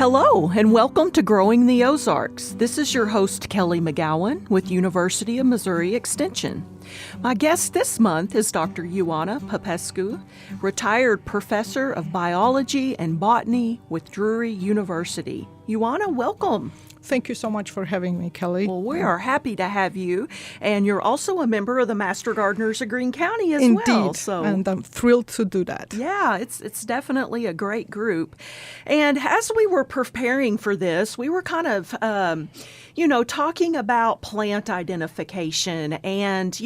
Hello, and welcome to Growing the Ozarks. This is your host, Kelly McGowan, with University of Missouri Extension. My guest this month is Dr. Ioana Popescu, retired professor of biology and botany with Drury University. Ioana, welcome. Thank you so much for having me, Kelly. Well, we are happy to have you, and you're also a member of the Master Gardeners of Greene County as well. Indeed, and I'm thrilled to do that. Yeah, it's definitely a great group. And as we were preparing for this, we were kind of, talking about plant identification, and,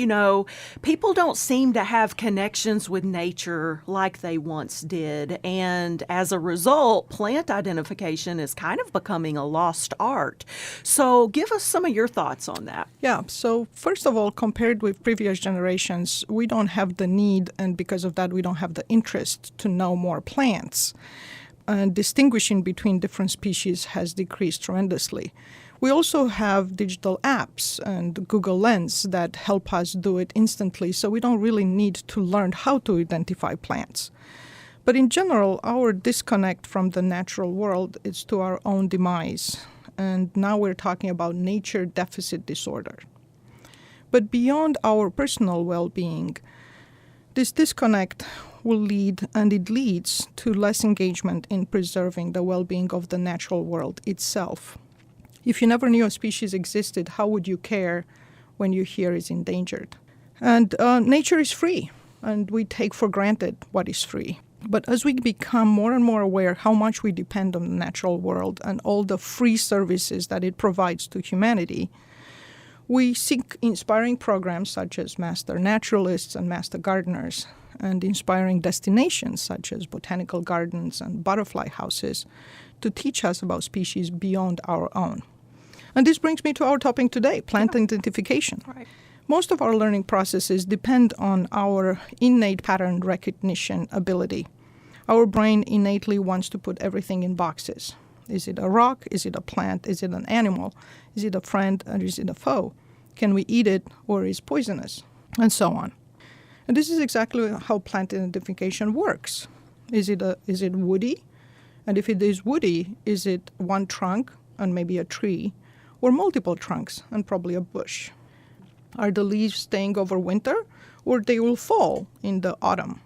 people don't seem to have connections with nature like they once did. And as a result, plant identification is kind of becoming a lost art. So give us some of your thoughts on that. Yeah, so first of all, compared with previous generations, we don't have the need, and because of that, we don't have the interest to know more plants. And distinguishing between different species has decreased tremendously. We also have digital apps and Google Lens that help us do it instantly, so we don't really need to learn how to identify plants. But in general, our disconnect from the natural world is to our own demise. And now we're talking about nature deficit disorder. But beyond our personal well-being, this disconnect will lead, and it leads, to less engagement in preserving the well-being of the natural world itself. If you never knew a species existed, how would you care when you hear it's endangered? And nature is free, and we take for granted what is free. But as we become more and more aware how much we depend on the natural world and all the free services that it provides to humanity, we seek inspiring programs such as Master Naturalists and Master Gardeners, and inspiring destinations such as botanical gardens and butterfly houses to teach us about species beyond our own. And this brings me to our topic today, plant identification. Right. Most of our learning processes depend on our innate pattern recognition ability. Our brain innately wants to put everything in boxes. Is it a rock? Is it a plant? Is it an animal? Is it a friend? Or is it a foe? Can we eat it, or is it poisonous? And so on. And this is exactly how plant identification works. Is it woody? And if it is woody, is it one trunk and maybe a tree, or multiple trunks and probably a bush? Are the leaves staying over winter, or they will fall in the autumn?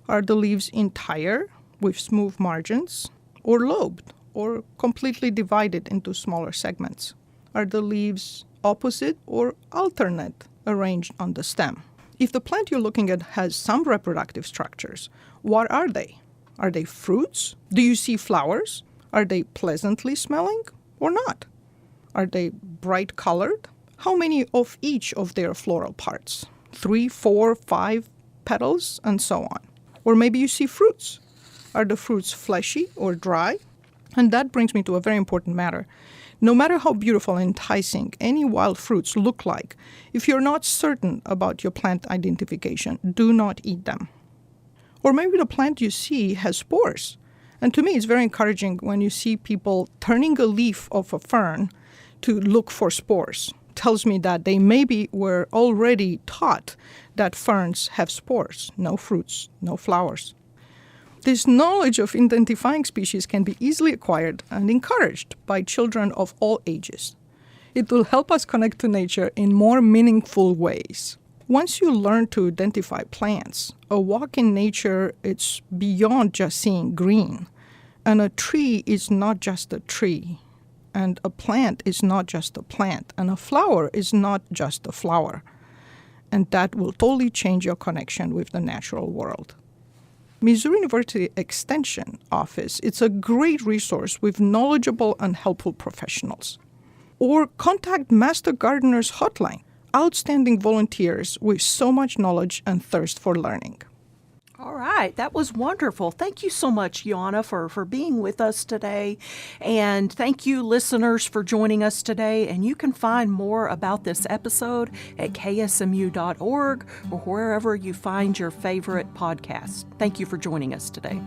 Are the leaves entire with smooth margins, or lobed, or completely divided into smaller segments? Are the leaves opposite or alternate arranged on the stem? If the plant you're looking at has some reproductive structures, what are they? Are they fruits? Do you see flowers? Are they pleasantly smelling or not? Are they bright colored? How many of each of their floral parts? 3, 4, 5 petals, and so on. Or maybe you see fruits. Are the fruits fleshy or dry? And that brings me to a very important matter. No matter how beautiful and enticing any wild fruits look like, if you're not certain about your plant identification, do not eat them. Or maybe the plant you see has spores. And to me, it's very encouraging when you see people turning a leaf of a fern to look for spores. Tells me that they maybe were already taught that ferns have spores, no fruits, no flowers. This knowledge of identifying species can be easily acquired and encouraged by children of all ages. It will help us connect to nature in more meaningful ways. Once you learn to identify plants, a walk in nature, it's beyond just seeing green. And a tree is not just a tree. And a plant is not just a plant, and a flower is not just a flower. And that will totally change your connection with the natural world. Missouri University Extension Office, it's a great resource with knowledgeable and helpful professionals. Or contact Master Gardeners Hotline, outstanding volunteers with so much knowledge and thirst for learning. All right. That was wonderful. Thank you so much, Ioana, for being with us today. And thank you, listeners, for joining us today. And you can find more about this episode at ksmu.org or wherever you find your favorite podcast. Thank you for joining us today.